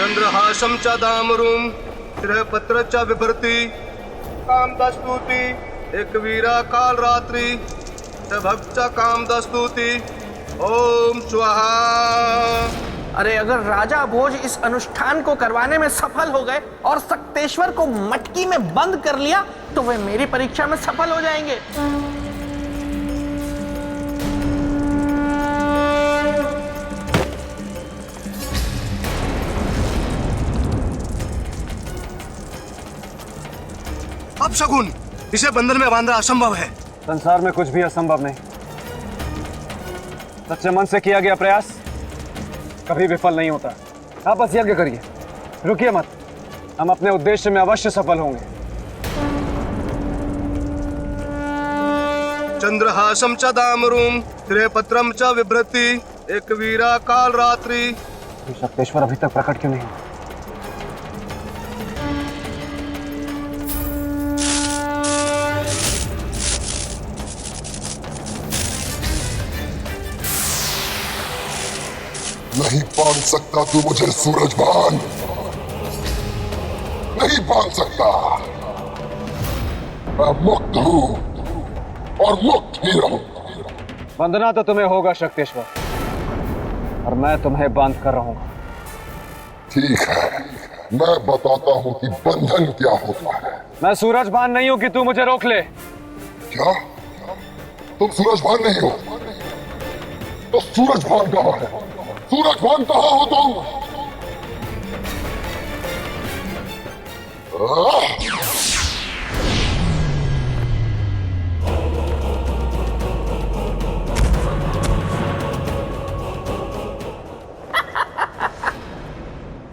चंद्रहासं च दामरुं श्रेयपत्र च बिभर्ति कामदस्तुति एकवीरा काल रात्रि च भक्त कामदस्तुति ओम स्वाहा। अरे अगर राजा भोज इस अनुष्ठान को करवाने में सफल हो गए और सक्तेश्वर को मटकी में बंद कर लिया तो वे मेरी परीक्षा में सफल हो जाएंगे। अब शकुन, इसे बंधन में बांधना असंभव है। संसार में कुछ भी असंभव नहीं। सच्चे मन से किया गया प्रयास कभी विफल नहीं होता। आप बस यज्ञ करिए, रुकिए मत। हम अपने उद्देश्य में अवश्य सफल होंगे। चंद्रहासं च दामरुं श्रेयपत्रं च बिभ्रति एकवीरा काल रात्रि। सक्तेश्वर अभी तक प्रकट क्यों नहीं हुआ? नहीं बांध सकता तू मुझे सूरजभान, नहीं बांध सकता। मैं मुक्त हूं और मुक्त ही रहूंगा। बंधना तो तुम्हें होगा सक्तेश्वर, और मैं तुम्हें बांध कर रहूंगा। ठीक है, मैं बताता हूं कि बंधन क्या होता है। मैं सूरजभान नहीं हूं कि तू मुझे रोक ले। क्या तुम सूरजभान नहीं हो? तो सूरजभान कहां है? सूरजभान कहां हो तुम?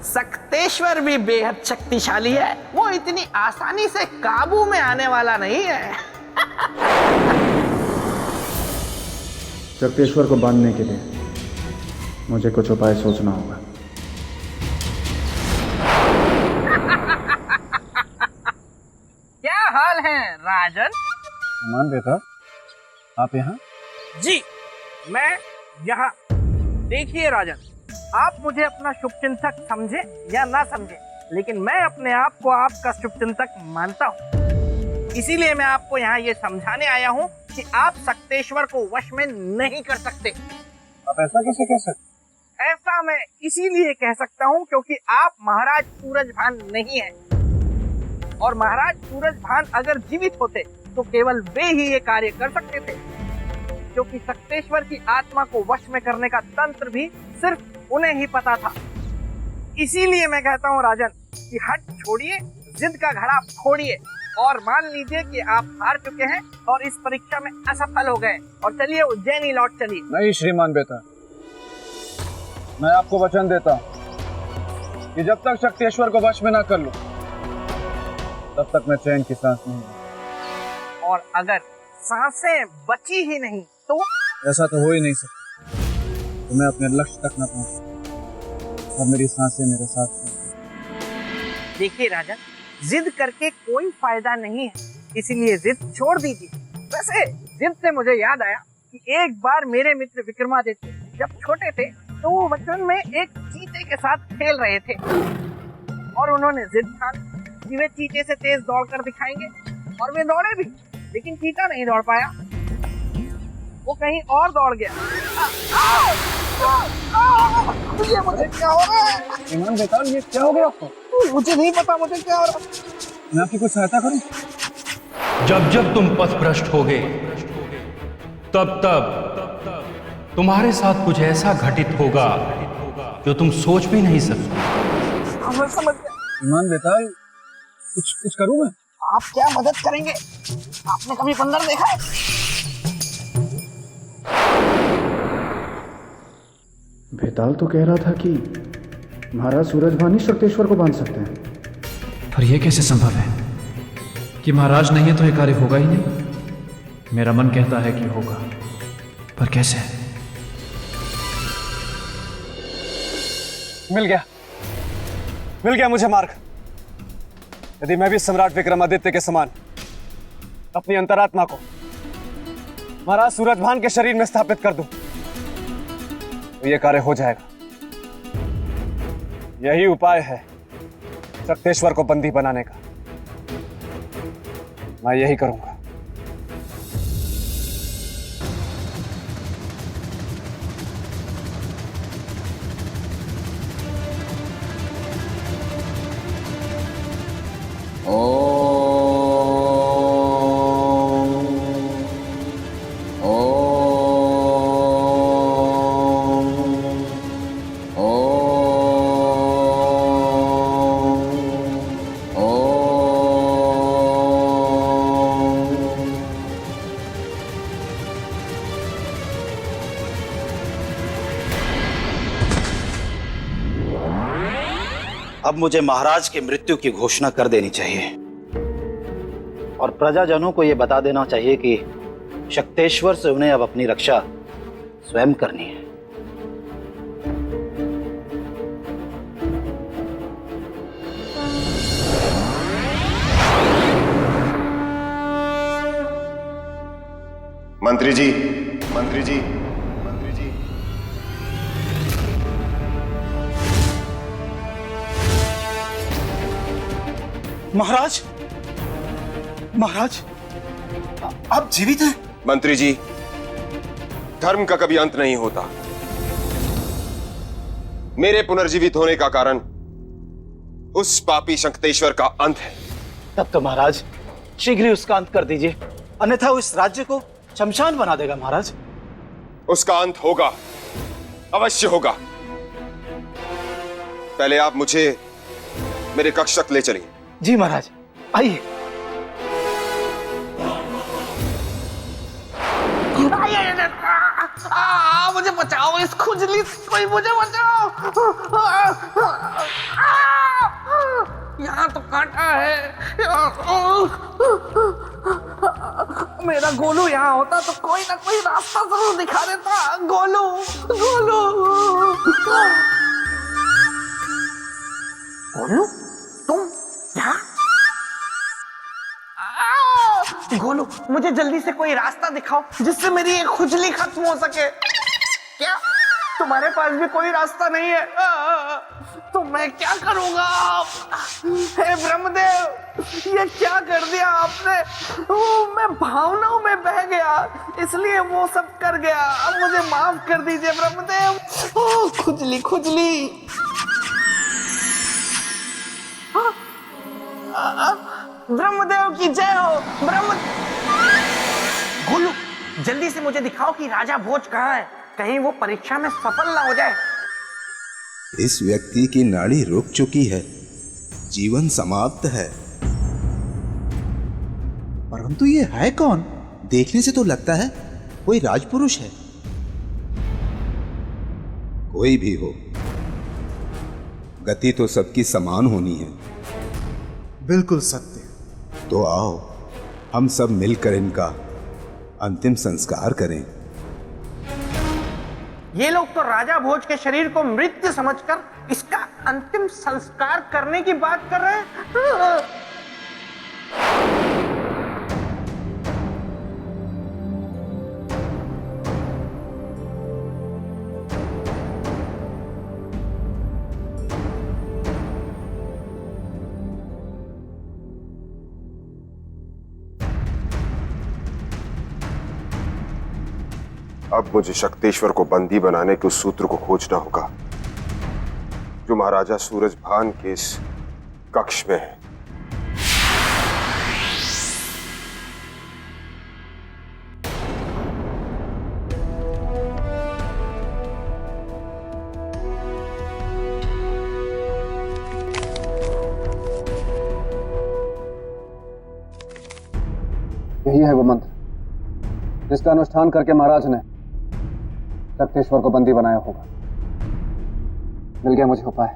सक्तेश्वर भी बेहद शक्तिशाली है, वो इतनी आसानी से काबू में आने वाला नहीं है। सक्तेश्वर को बांधने के लिए मुझे कुछ उपाय सोचना होगा। क्या हाल है राजन? मान बेटा, आप यहाँ? जी मैं यहाँ। देखिए राजन, आप मुझे अपना शुभचिंतक समझे या ना समझे, लेकिन मैं अपने आप को आपका शुभचिंतक मानता हूँ। इसीलिए मैं आपको यहाँ ये समझाने आया हूँ कि आप सक्तेश्वर को वश में नहीं कर सकते। आप ऐसा कैसे कह सकते? ऐसा मैं इसीलिए कह सकता हूँ क्योंकि आप महाराज सूरजभान नहीं हैं। और महाराज सूरजभान अगर जीवित होते तो केवल वे ही ये कार्य कर सकते थे, क्योंकि सक्तेश्वर की आत्मा को वश में करने का तंत्र भी सिर्फ उन्हें ही पता था। इसीलिए मैं कहता हूँ राजन कि हट छोड़िए, जिद का घड़ा फोड़िए और मान लीजिए कि आप हार चुके हैं और इस परीक्षा में असफल हो गए, और चलिए उज्जैनी लौट चलिए। नहीं श्रीमान बेटा, मैं आपको वचन देता हूं कि जब तक सक्तेश्वर को वश में ना कर लूं तब तक मैं चैन की सांस नहीं लूंगा। और अगर सांसें बची ही नहीं तो? ऐसा तो हो ही नहीं सकता। तो मैं अपने लक्ष्य तक न पहुंच और मेरी सांसें मेरे साथ छोड़ दें। देखिए राजन, जिद करके कोई फायदा नहीं है, इसीलिए जिद छोड़ दीजिए। वैसे जिद से मुझे याद आया कि एक बार मेरे मित्र विक्रमादित्य जब छोटे थे तो वो बचपन में एक चीते के साथ खेल रहे थे, और उन्होंने जिद ठान कि वे चीते से तेज दौड़कर दिखाएंगे, और वे दौड़े भी, लेकिन चीता नहीं दौड़ पाया, वो कहीं और दौड़ गया। ये मुझे क्या हो रहा है? ईमान बेटा, ये क्या हो गया आपको? मुझे नहीं पता मुझे क्या हो रहा है। मैं आपकी कुछ सहायता करूं? जब जब तुम पथभ्रष्ट होगे तब तब तुम्हारे साथ कुछ ऐसा घटित होगा जो तुम सोच भी नहीं सकते। मैं समझ गया। ईमान बेटा, कुछ करूं मैं? आप क्या मदद करेंगे? आपने कभी बंदर देखा है? भेताल तो कह रहा था कि महाराज सूरजभान ही सक्तेश्वर को बांध सकते हैं। पर यह कैसे संभव है कि महाराज नहीं है तो यह कार्य होगा ही नहीं? मेरा मन कहता है कि होगा, पर कैसे? मिल गया मुझे मार्ग। यदि मैं भी सम्राट विक्रमादित्य के समान अपनी अंतरात्मा को महाराज सूरजभान के शरीर में स्थापित कर दूं तो यह कार्य हो जाएगा। यही उपाय है शक्तेश्वर को बंदी बनाने का। मैं यही करूंगा। अब मुझे महाराज की मृत्यु की घोषणा कर देनी चाहिए और प्रजाजनों को यह बता देना चाहिए कि शक्तेश्वर से उन्हें अब अपनी रक्षा स्वयं करनी है। मंत्री जी, मंत्री जी, मंत्री जी। महाराज, महाराज, आप जीवित हैं? मंत्री जी, धर्म का कभी अंत नहीं होता। मेरे पुनर्जीवित होने का कारण उस पापी शक्तेश्वर का अंत है। तब तो महाराज शीघ्र ही उसका अंत कर दीजिए, अन्यथा वो इस राज्य को शमशान बना देगा। महाराज, उसका अंत होगा, अवश्य होगा। पहले आप मुझे मेरे कक्ष तक ले चलिए। जी महाराज, आइए। मुझे बचाओ, इस खुजली से कोई मुझे बचाओ। यहाँ तो कांटा है। मेरा गोलू यहाँ होता तो कोई ना कोई रास्ता जरूर दिखा देता। गोलू, गोलू, गोलू, तुम यहाँ? गोलू, मुझे जल्दी से कोई रास्ता दिखाओ जिससे मेरी ये खुजली खत्म हो सके। क्या तुम्हारे पास भी कोई रास्ता नहीं है? तो मैं क्या करूंगा? हे ब्रह्मदेव, ये क्या कर दिया आपने? मैं भावनाओं में बह गया, इसलिए वो सब कर गया। अब मुझे माफ कर दीजिए ब्रह्मदेव। खुजली, खुजली। ब्रह्मदेव की जय हो। गोलू, जल्दी से मुझे दिखाओ कि राजा भोज कहाँ है, कहीं वो परीक्षा में सफल ना हो जाए। इस व्यक्ति की नाड़ी रुक चुकी है, जीवन समाप्त है। परंतु ये है कौन? देखने से तो लगता है कोई राजपुरुष है। कोई भी हो, गति तो सबकी समान होनी है। बिल्कुल सत्य। तो आओ हम सब मिलकर इनका अंतिम संस्कार करें। ये लोग तो राजा भोज के शरीर को मृत समझकर इसका अंतिम संस्कार करने की बात कर रहे हैं। अब मुझे शक्तेश्वर को बंदी बनाने के उस सूत्र को खोजना होगा जो महाराजा सूरजभान के इस कक्ष में है। यही है वो मंत्र जिसका अनुष्ठान करके महाराज ने शक्तेश्वर को बंदी बनाया होगा। मिल गया मुझे उपाय।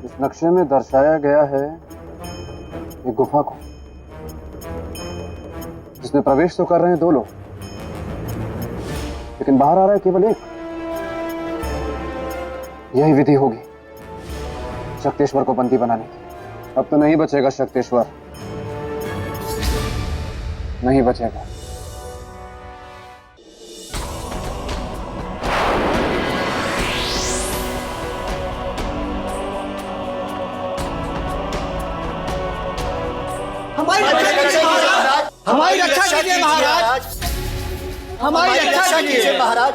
इस नक्शे में दर्शाया गया है एक गुफा को, जिसमें प्रवेश तो कर रहे हैं 2 लोग, लेकिन बाहर आ रहा है केवल 1। यही विधि होगी शक्तेश्वर को बंदी बनाने की। अब तो नहीं बचेगा शक्तेश्वर, नहीं बचेगा। महाराज, हमारी रक्षा कीजिए महाराज।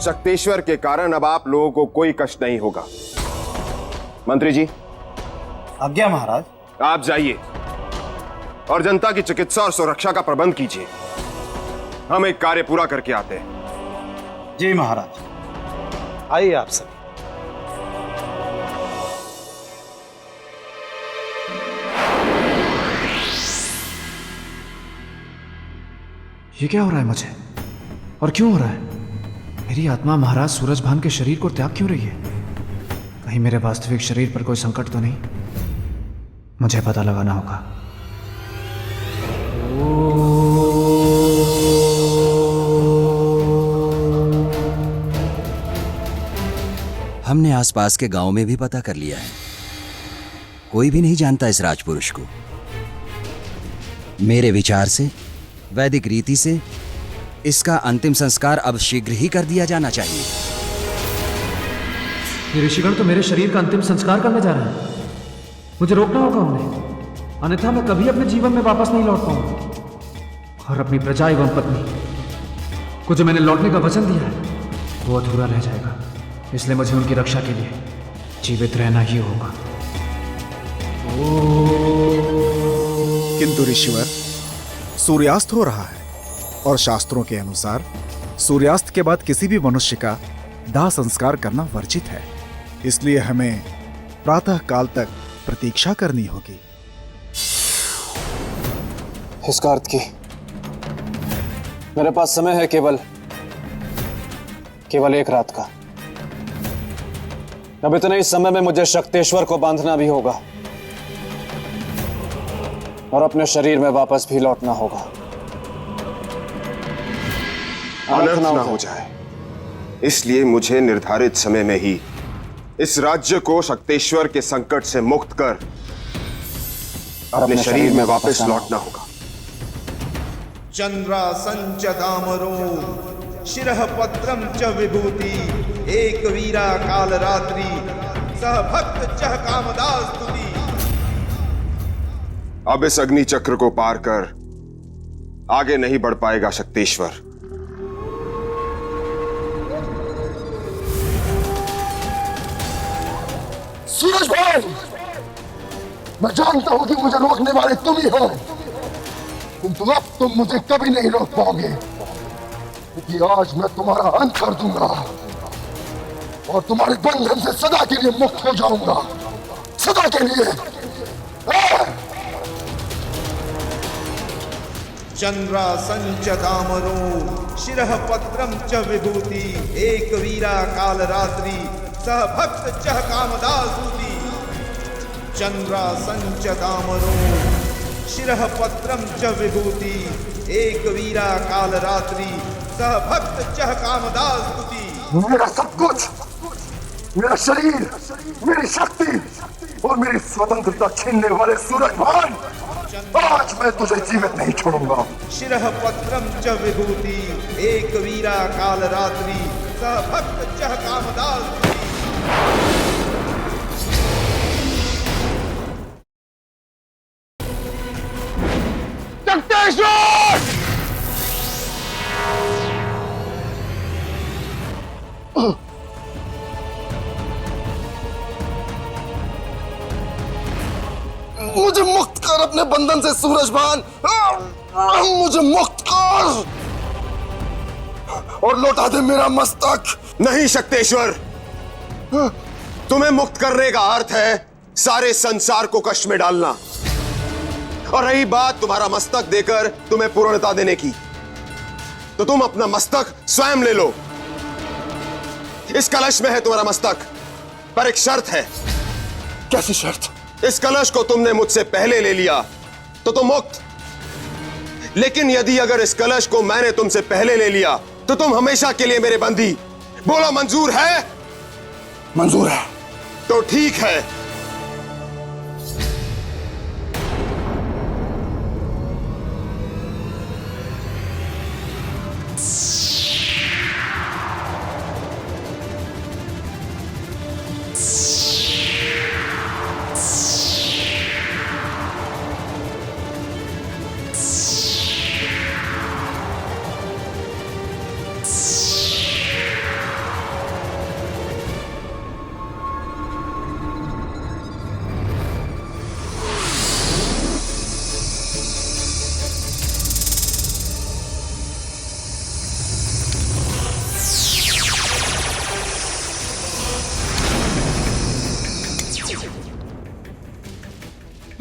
शक्तेश्वर के कारण अब आप लोगों को कोई कष्ट नहीं होगा। मंत्री जी, आज्ञा महाराज। आप जाइए और जनता की चिकित्सा और सुरक्षा का प्रबंध कीजिए। हम एक कार्य पूरा करके आते हैं। जी महाराज। आइए आप सब। ये क्या हो रहा है मुझे, और क्यों हो रहा है? मेरी आत्मा महाराज सूरजभान के शरीर को त्याग क्यों रही है? कहीं मेरे वास्तविक शरीर पर कोई संकट तो नहीं? मुझे पता लगाना होगा। हमने आसपास के गांव में भी पता कर लिया है, कोई भी नहीं जानता इस राजपुरुष को। मेरे विचार से, वैदिक रीति से इसका अंतिम संस्कार अब शीघ्र ही कर दिया जाना चाहिए। ये ऋषिगण तो मेरे शरीर का अंतिम संस्कार करने जा रहे हैं। मुझे रोकना होगा उन्हें, अन्यथा मैं कभी अपने जीवन में वापस नहीं लौट पाऊंगा। और अपनी प्रजा एवं पत्नी को जो मैंने लौटने का वचन दिया है वो अधूरा रह जाएगा। इसलिए मुझे उनकी रक्षा के लिए जीवित रहना ही होगा। किंतु ऋषिवर, सूर्यास्त हो रहा है और शास्त्रों के अनुसार सूर्यास्त के बाद किसी भी मनुष्य का दाह संस्कार करना वर्जित है। इसलिए हमें प्रातः काल तक प्रतीक्षा करनी होगी। इसका अर्थ की मेरे पास समय है केवल एक रात का। अब इतने ही समय में मुझे शक्तेश्वर को बांधना भी होगा और अपने शरीर में वापस भी लौटना होगा। अनर्थ ना हो जाए, इसलिए मुझे निर्धारित समय में ही इस राज्य को शक्तेश्वर के संकट से मुक्त कर अपने शरीर में वापस लौटना होगा। चंद्रासंच दामरो शिरः पत्रम च विभूति एक वीरा काल रात्रि सह भक्त चह कामदास स्तुति। अब इस अग्नि चक्र को पार कर आगे नहीं बढ़ पाएगा शक्तेश्वर। सूरजभान, मैं जानता हूं कि मुझे रोकने वाले तुम ही हो, किंतु अब तुम मुझे कभी नहीं रोक पाओगे, क्योंकि आज मैं तुम्हारा अंत कर दूंगा और तुम्हारे बंधन से सदा के लिए मुक्त हो जाऊंगा, सदा के लिए। चंद्रासंच दामरो शिरः पत्रम च विभूति एक वीरा काल रात्रि सह भक्त चह कामदास स्तुति। चंद्रासंच दामरो शिरः पत्रम च विभूति एक वीरा काल रात्रि सह भक्त चह कामदास स्तुति। मेरा सब कुछ, मेरा शरीर, मेरी शक्ति और मेरी स्वतंत्रता छीनने वाले सूरजभान, आज मैं तुझे जीवित नहीं छोड़ूंगा। शिरः पत्रम च विभूति एक वीरा काल रात्रि सह भक्त चह कामदास। मुझे मुक्त कर अपने बंधन से सूरजभान, मुझे मुक्त कर और लौटा दे मेरा मस्तक। नहीं शक्तेश्वर, तुम्हें मुक्त करने का अर्थ है सारे संसार को कष्ट में डालना, और रही बात तुम्हारा मस्तक देकर तुम्हें पूर्णता देने की, तो तुम अपना मस्तक स्वयं ले लो। इस कलश में है तुम्हारा मस्तक, पर एक शर्त है। कैसी शर्त? इस कलश को तुमने मुझसे पहले ले लिया तो तुम मुक्त, लेकिन यदि अगर इस कलश को मैंने तुमसे पहले ले लिया तो तुम हमेशा के लिए मेरे बंदी। बोलो, मंजूर है? मंजूर है। तो ठीक है।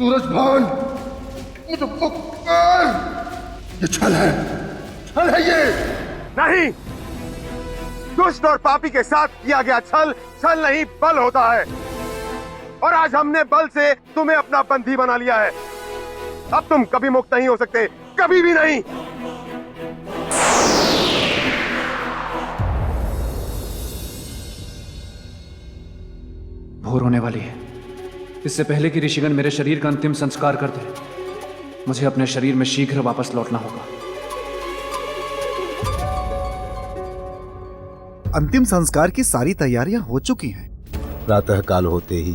सूरजभान, मुझे मुक्त कर। ये छल है ये। नहीं, दुष्ट और पापी के साथ किया गया छल नहीं बल होता है। और आज हमने बल से तुम्हें अपना बंदी बना लिया है। अब तुम कभी मुक्त नहीं हो सकते, कभी भी नहीं। भोर होने वाली है। इससे पहले कि ऋषिगण मेरे शरीर का अंतिम संस्कार कर दे, मुझे अपने शरीर में शीघ्र वापस लौटना होगा। अंतिम संस्कार की सारी तैयारियां हो चुकी हैं। प्रातः काल होते ही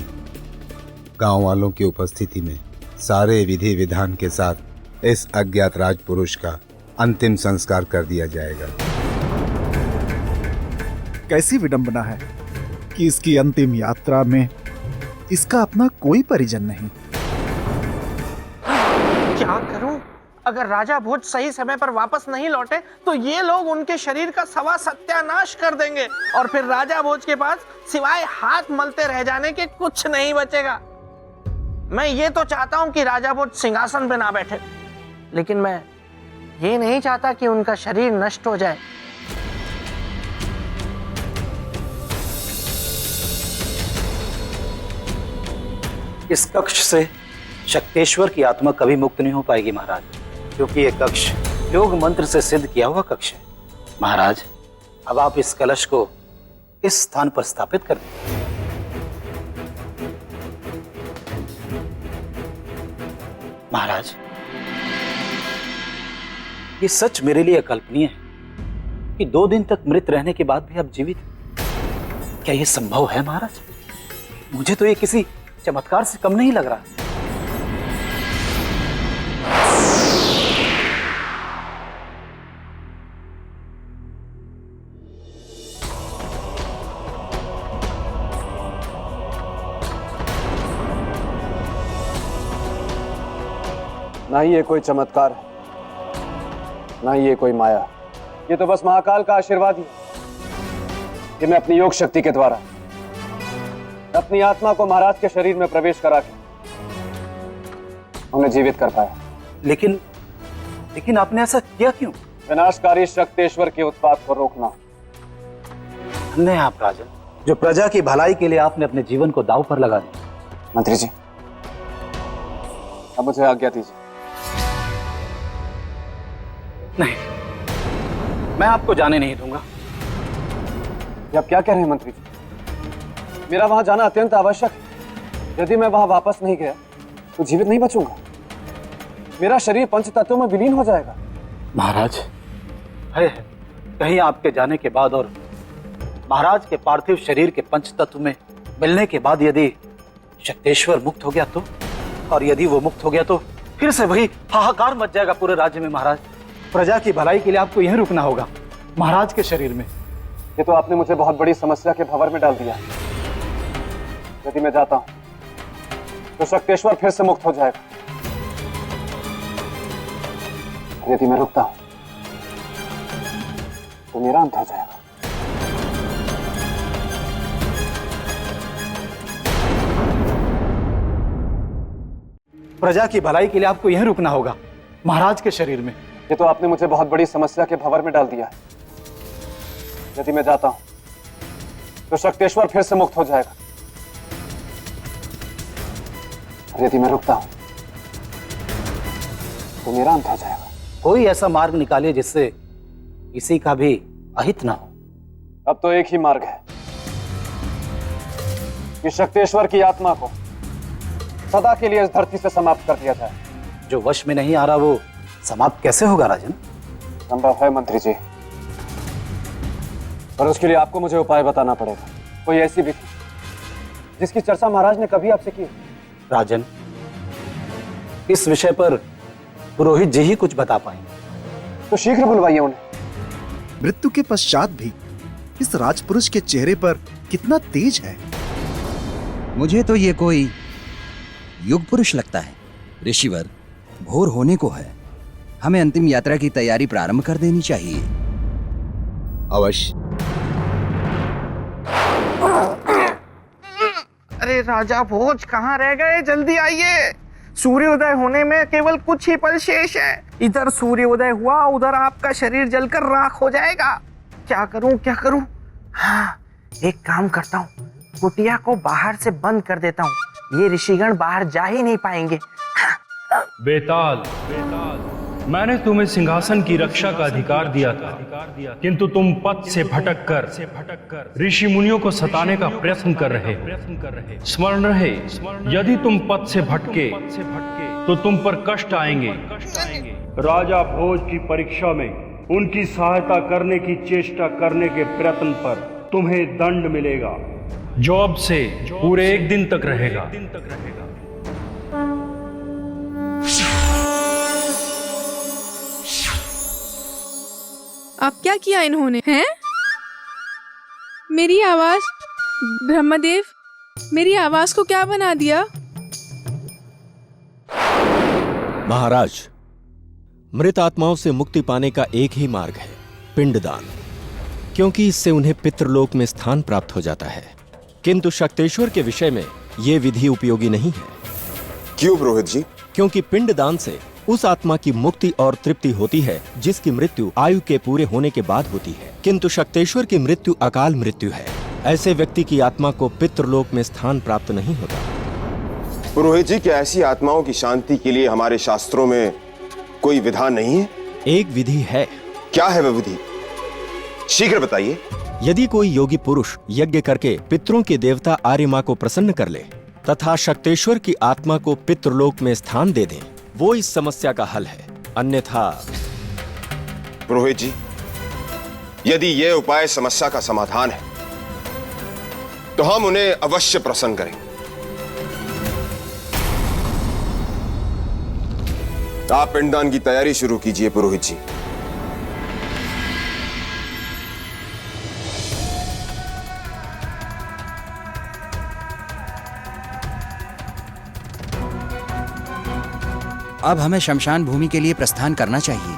गांव वालों की उपस्थिति में सारे विधि विधान के साथ इस अज्ञात राजपुरुष का अंतिम संस्कार कर दिया जाएगा। कैसी विडंबना है कि इसकी अंतिम यात्रा में इसका अपना कोई परिजन नहीं। क्या करूं? अगर राजा भोज सही समय पर वापस नहीं लौटे तो ये लोग उनके शरीर का सवा सत्यानाश कर देंगे और फिर राजा भोज के पास सिवाय हाथ मलते रह जाने के कुछ नहीं बचेगा। मैं ये तो चाहता हूं कि राजा भोज सिंहासन पे ना बैठे, लेकिन मैं ये नहीं चाहता कि उनका शरीर नष्ट हो जाए। इस कक्ष से शक्तेश्वर की आत्मा कभी मुक्त नहीं हो पाएगी महाराज, क्योंकि यह कक्ष योग मंत्र से सिद्ध किया हुआ कक्ष है। महाराज, अब आप इस कलश को इस स्थान पर स्थापित कर दें। महाराज, ये सच मेरे लिए अकल्पनीय है कि 2 दिन तक मृत रहने के बाद भी आप जीवित हैं। क्या यह संभव है महाराज? मुझे तो ये किसी चमत्कार से कम नहीं लग रहा। ना ही ये कोई चमत्कार है, ना ही ये कोई माया। ये तो बस महाकाल का आशीर्वाद ही है कि मैं अपनी योग शक्ति के द्वारा अपनी आत्मा को महाराज के शरीर में प्रवेश करा के उन्हें जीवित कर पाया। लेकिन आपने ऐसा किया क्यों? विनाशकारी शक्तेश्वर के उत्पात को रोकना। धन्य आप राजन, जो प्रजा की भलाई के लिए आपने अपने जीवन को दांव पर लगा दिया। मंत्री जी, अब मुझे आज्ञा दीजिए। नहीं, मैं आपको जाने नहीं दूंगा। ये आप क्या कह रहे हैं मंत्री जी? मेरा वहां जाना अत्यंत आवश्यक है। यदि मैं वहां वापस नहीं गया तो जीवित नहीं बचूंगा। मेरा शरीर पंच तत्वों में विलीन हो जाएगा। महाराज, है कहीं आपके जाने के बाद और महाराज के पार्थिव शरीर के पंच तत्व में मिलने के बाद यदि शक्तेश्वर मुक्त हो गया तो, और यदि वो मुक्त हो गया तो फिर से वही हाहाकार मच जाएगा पूरे राज्य में। महाराज, प्रजा की भलाई के लिए आपको यहीं रुकना होगा, महाराज के शरीर में। ये तो आपने मुझे बहुत बड़ी समस्या के भंवर में डाल दिया। यदि मैं जाता हूं तो शक्तेश्वर फिर से मुक्त हो जाएगा। यदि मैं रुकता हूं तो मेरा अंत हो जाएगा। प्रजा की भलाई के लिए आपको यहीं रुकना होगा, महाराज के शरीर में। ये तो आपने मुझे बहुत बड़ी समस्या के भंवर में डाल दिया है। यदि मैं जाता हूं तो शक्तेश्वर फिर से मुक्त हो जाएगा। यदि मैं रुकता हूं तो मेरा अंत हो जाएगा। कोई ऐसा मार्ग निकालिए जिससे किसी का भी अहित ना हो। अब तो एक ही मार्ग है कि शक्तेश्वर की आत्मा को सदा के लिए इस धरती से समाप्त कर दिया जाए। जो वश में नहीं आ रहा वो समाप्त कैसे होगा राजन? संभव है मंत्री जी, पर उसके लिए आपको मुझे उपाय बताना पड़ेगा। कोई ऐसी विधि जिसकी चर्चा महाराज ने कभी आपसे की। राजन, इस विषय पर पुरोहित जी ही कुछ बता पाएंगे। तो शीघ्र बुलवाइए उन्हें। मृत्यु के पश्चात भी इस राजपुरुष के चेहरे पर कितना तेज है। मुझे तो ये कोई युग पुरुष लगता है। ऋषिवर, भोर होने को है, हमें अंतिम यात्रा की तैयारी प्रारंभ कर देनी चाहिए। अवश्य। अरे राजा भोज कहाँ रह गए? जल्दी आइए, सूर्योदय होने में केवल कुछ ही पल शेष है। इधर सूर्योदय हुआ, उधर आपका शरीर जलकर राख हो जाएगा। क्या करूं क्या करूं? हाँ, एक काम करता हूँ, कुटिया को बाहर से बंद कर देता हूँ, ये ऋषिगण बाहर जा ही नहीं पाएंगे। बेताल, मैंने तुम्हें सिंहासन की रक्षा का अधिकार दिया था, किंतु तुम पथ से भटककर ऋषि मुनियों को सताने का प्रयत्न कर रहे हो। स्मरण रहे, यदि तुम पथ से भटके तो तुम पर कष्ट आएंगे। राजा भोज की परीक्षा में उनकी सहायता करने की चेष्टा करने के प्रयत्न पर तुम्हें दंड मिलेगा, जो अब से पूरे 1 दिन तक रहेगा। अब क्या किया इन्होंने? हैं? मेरी आवाज, ब्रह्मदेव, मेरी आवाज को क्या बना दिया? महाराज, मृत आत्माओं से मुक्ति पाने का एक ही मार्ग है, पिंडदान, क्योंकि इससे उन्हें पितृलोक में स्थान प्राप्त हो जाता है। किंतु शक्तेश्वर के विषय में यह विधि उपयोगी नहीं है। क्यों पुरोहित जी? क्योंकि पिंडदान से उस आत्मा की मुक्ति और तृप्ति होती है जिसकी मृत्यु आयु के पूरे होने के बाद होती है, किंतु शक्तेश्वर की मृत्यु अकाल मृत्यु है। ऐसे व्यक्ति की आत्मा को पितृलोक में स्थान प्राप्त नहीं होता। पुरोहित जी, क्या ऐसी आत्माओं की शांति के लिए हमारे शास्त्रों में कोई विधान नहीं है? एक विधि है। क्या है वह विधि? शीघ्र बताइए। यदि कोई योगी पुरुष यज्ञ करके पितरों के देवता आर्यमा को प्रसन्न कर ले तथा शक्तेश्वर की आत्मा को पितृलोक में स्थान दे दें, वो इस समस्या का हल है। अन्यथा पुरोहित जी, यदि यह उपाय समस्या का समाधान है तो हम उन्हें अवश्य प्रसन्न करेंगे। आप पिंडदान की तैयारी शुरू कीजिए पुरोहित जी। अब हमें शमशान भूमि के लिए प्रस्थान करना चाहिए।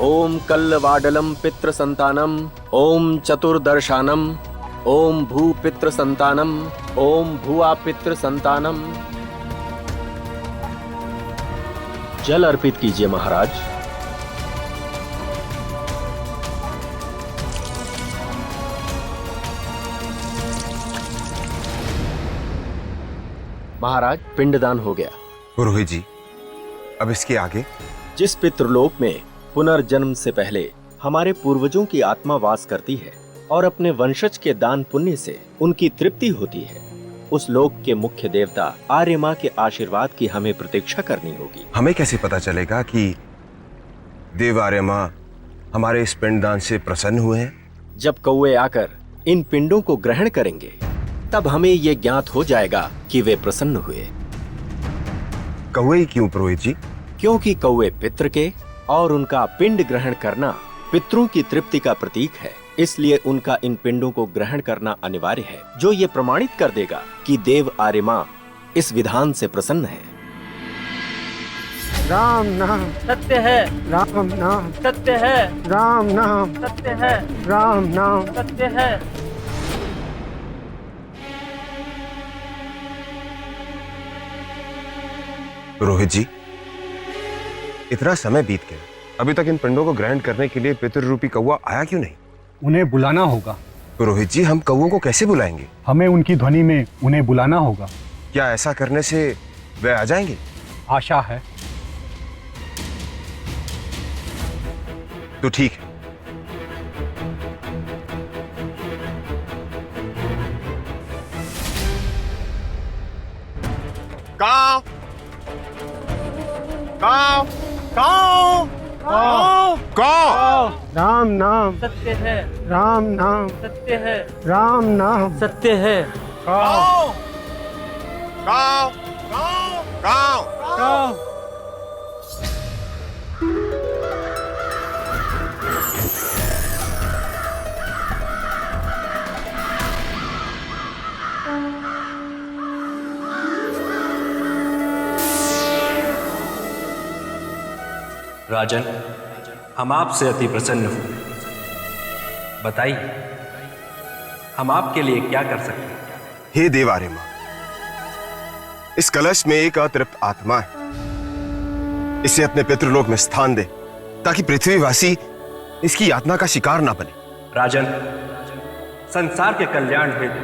ओम कल्लवाडलम पितृ संतानम, ओम चतुर्दर्शानम, ओम भू पितृ संतानम, ओम भुआ पितृ संतानम। जल अर्पित कीजिए महाराज। महाराज, पिंडदान हो गया। पुरोहित जी, अब इसके आगे? जिस पितृलोक में पुनर्जन्म से पहले हमारे पूर्वजों की आत्मा वास करती है और अपने वंशज के दान पुण्य से उनकी तृप्ति होती है, उस लोक के मुख्य देवता आर्यमा के आशीर्वाद की हमें प्रतीक्षा करनी होगी। हमें कैसे पता चलेगा कि देव आर्यमा हमारे इस पिंडदान से प्रसन्न हुए हैं? जब कौवे आकर इन पिंडों को ग्रहण करेंगे, तब हमें ये ज्ञात हो जाएगा कि वे प्रसन्न हुए। कौवे क्यों पुरोहित जी? क्योंकि कौवे पितृ के और उनका पिंड ग्रहण करना पितरों की तृप्ति का प्रतीक है, इसलिए उनका इन पिंडों को ग्रहण करना अनिवार्य है, जो ये प्रमाणित कर देगा कि देव आर्यमा इस विधान से प्रसन्न है। राम नाम सत्य है, राम नाम सत्य है, राम नाम सत्य है, राम नाम सत्य है। पुरोहित जी, इतना समय बीत गया, अभी तक इन पिंडों को ग्रहण करने के लिए पितृ रूपी कौवा आया क्यों नहीं? उन्हें बुलाना होगा। पुरोहित जी, हम कौवों को कैसे बुलाएंगे? हमें उनकी ध्वनि में उन्हें बुलाना होगा। क्या ऐसा करने से वे आ जाएंगे? आशा है। तो ठीक है। काव काव काव काव काव। राम नाम सत्य है, राम नाम सत्य है, राम नाम सत्य है। काव काव काव काव काव। राजन, हम आपसे अति प्रसन्न हुए। बताइए, हम आपके लिए क्या कर सकते हैं? हे देव आर्यमा, इस कलश में एक अतृप्त आत्मा है। इसे अपने पितृलोक में स्थान दे ताकि पृथ्वीवासी इसकी यातना का शिकार ना बने। राजन, संसार के कल्याण हेतु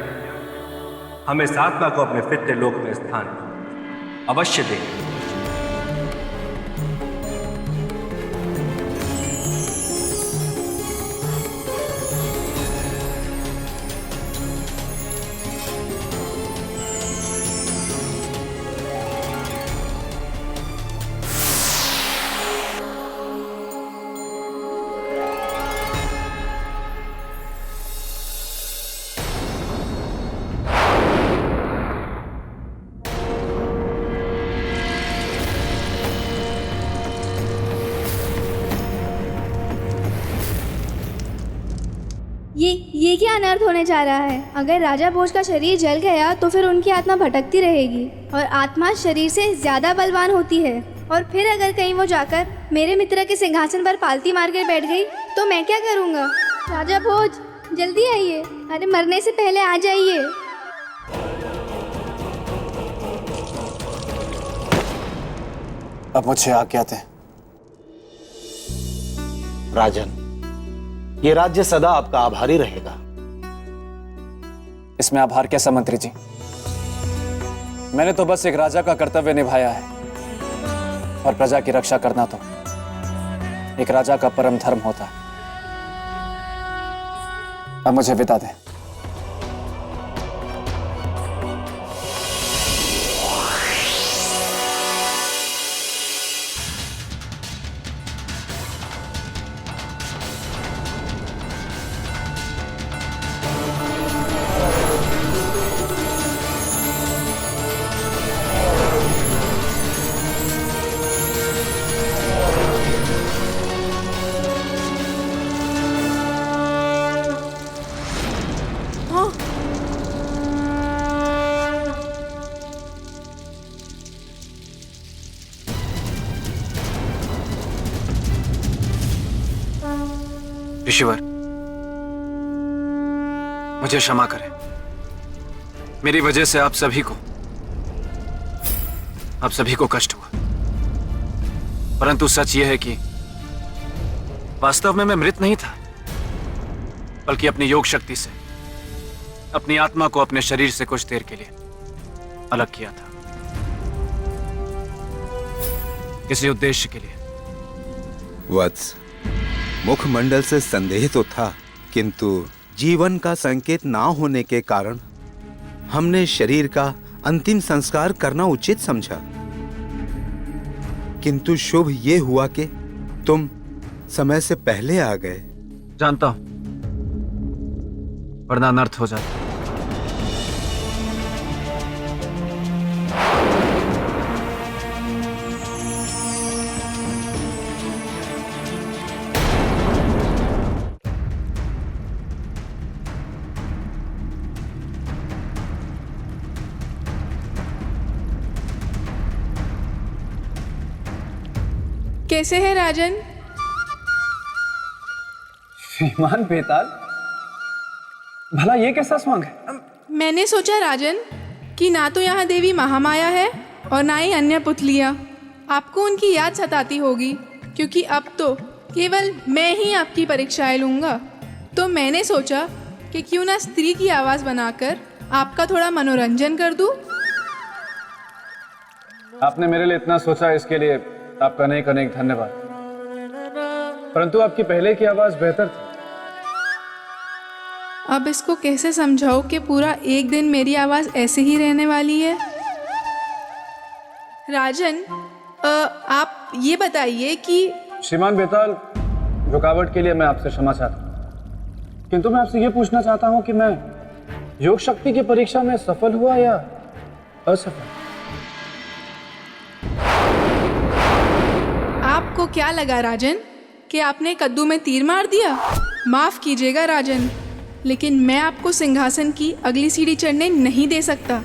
हमें इस आत्मा को अपने पितृलोक में स्थान अवश्य दें। ये क्या अनर्थ होने जा रहा है? अगर राजा भोज का शरीर जल गया तो फिर उनकी आत्मा भटकती रहेगी और आत्मा शरीर से ज्यादा बलवान होती है। और फिर अगर कहीं वो जाकर मेरे मित्र के सिंहासन पर पालती मार कर बैठ गई तो मैं क्या करूँगा? राजा भोज, जल्दी आइए। अरे मरने से पहले आ जाइए। अब मुझे आज्ञा दें। राजन, ये राज्य सदा आपका आभारी रहेगा। इसमें आभार कैसा मंत्री जी? मैंने तो बस एक राजा का कर्तव्य निभाया है और प्रजा की रक्षा करना तो एक राजा का परम धर्म होता है। अब मुझे विदा दें। ऋषिवर, मुझे क्षमा करें। मेरी वजह से आप सभी को कष्ट हुआ। परंतु सच यह है कि वास्तव में मैं मृत नहीं था, बल्कि अपनी योग शक्ति से अपनी आत्मा को अपने शरीर से कुछ देर के लिए अलग किया था, किसी उद्देश्य के लिए। वत्स, मुखमंडल से संदेह तो था, किंतु जीवन का संकेत ना होने के कारण हमने शरीर का अंतिम संस्कार करना उचित समझा। किंतु शुभ ये हुआ कि तुम समय से पहले आ गए। जानता हूं, वरना अनर्थ हो जाता। कैसे है राजन? श्रीमान बेताल, भला ये कैसा स्वांग है? मैंने सोचा राजन कि ना तो यहाँ देवी महामाया है और ना ही अन्य पुतलियाँ। आपको उनकी याद सताती होगी, क्योंकि अब तो केवल मैं ही आपकी परीक्षाएं लूँगा। तो मैंने सोचा कि क्यों ना स्त्री की आवाज़ बनाकर आपका थोड़ा मनोरंजन कर दूँ। आपने मेरे लिए इतना सोचा, इसके लिए आपका अनेक अनेक धन्यवाद। परंतु आपकी पहले की आवाज बेहतर थी। अब इसको कैसे समझाओ कि पूरा एक दिन मेरी आवाज ऐसे ही रहने वाली है? राजन, आप ये बताइए कि श्रीमान बेताल, रुकावट के लिए मैं आपसे क्षमा चाहता हूँ, किंतु मैं आपसे ये पूछना चाहता हूँ कि मैं योग शक्ति की परीक्षा में सफल हुआ या असफल? आपको क्या लगा राजन कि आपने कद्दू में तीर मार दिया? माफ कीजिएगा राजन, लेकिन मैं आपको सिंहासन की अगली सीढ़ी चढ़ने नहीं दे सकता,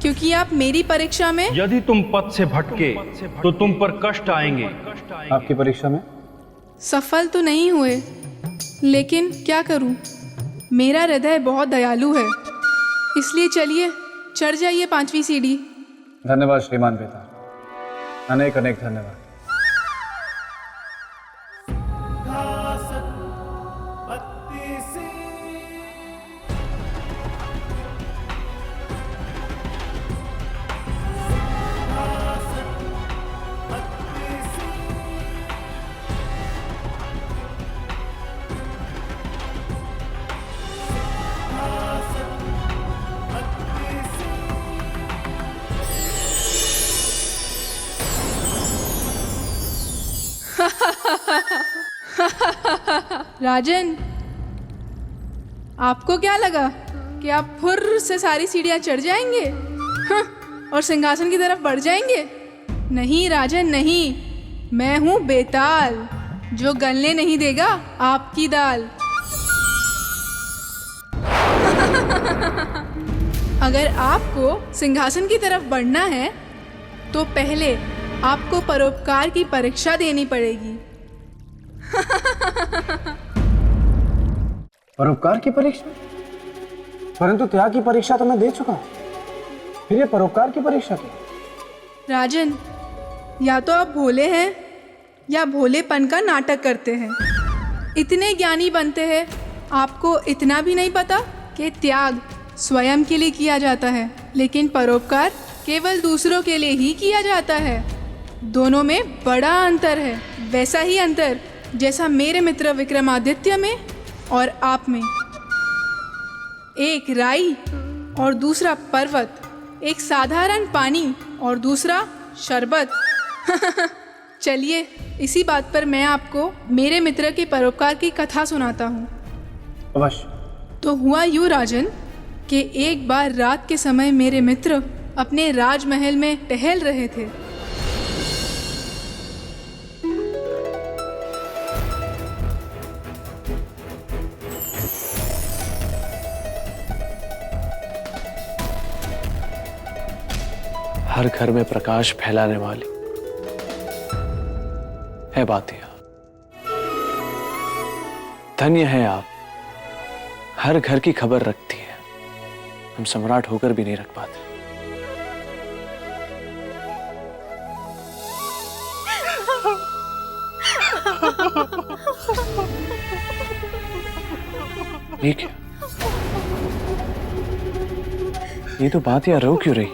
क्योंकि आप मेरी परीक्षा में। यदि तुम पथ से भटके तो तुम पर कष्ट आएंगे। आपकी परीक्षा में सफल तो नहीं हुए, लेकिन क्या करूं, मेरा हृदय बहुत दयालु है। इसलिए चलिए चढ़ जाइए 5वीं सीढ़ी। धन्यवाद श्रीमान बेताल, अनेक अनेक धन्यवाद। राजन, आपको क्या लगा कि आप फुर्र से सारी सीढ़ियां चढ़ जाएंगे और सिंहासन की तरफ बढ़ जाएंगे? नहीं राजन नहीं, मैं हूं बेताल, जो गलने नहीं देगा आपकी दाल। अगर आपको सिंहासन की तरफ बढ़ना है तो पहले आपको परोपकार की परीक्षा देनी पड़ेगी। परोपकार की परीक्षा? परंतु त्याग की परीक्षा तो मैं दे चुका, फिर ये परोपकार की परीक्षा क्या? राजन, या तो आप भोले हैं या भोलेपन का नाटक करते हैं। इतने ज्ञानी बनते हैं, आपको इतना भी नहीं पता कि त्याग स्वयं के लिए किया जाता है, लेकिन परोपकार केवल दूसरों के लिए ही किया जाता है। दोनों में बड़ा अंतर है, वैसा ही अंतर जैसा मेरे मित्र विक्रमादित्य में और आप में। एक राई और दूसरा पर्वत, एक साधारण पानी और दूसरा शरबत। चलिए, इसी बात पर मैं आपको मेरे मित्र के परोपकार की कथा सुनाता हूँ। अवश्य। तो हुआ यूँ राजन कि एक बार रात के समय मेरे मित्र अपने राजमहल में टहल रहे थे। हर घर में प्रकाश फैलाने वाली है बातिया। धन्य है आप, हर घर की खबर रखती है। हम सम्राट होकर भी नहीं रख पाते। ठीक है, ये तो बातिया रो क्यों रही?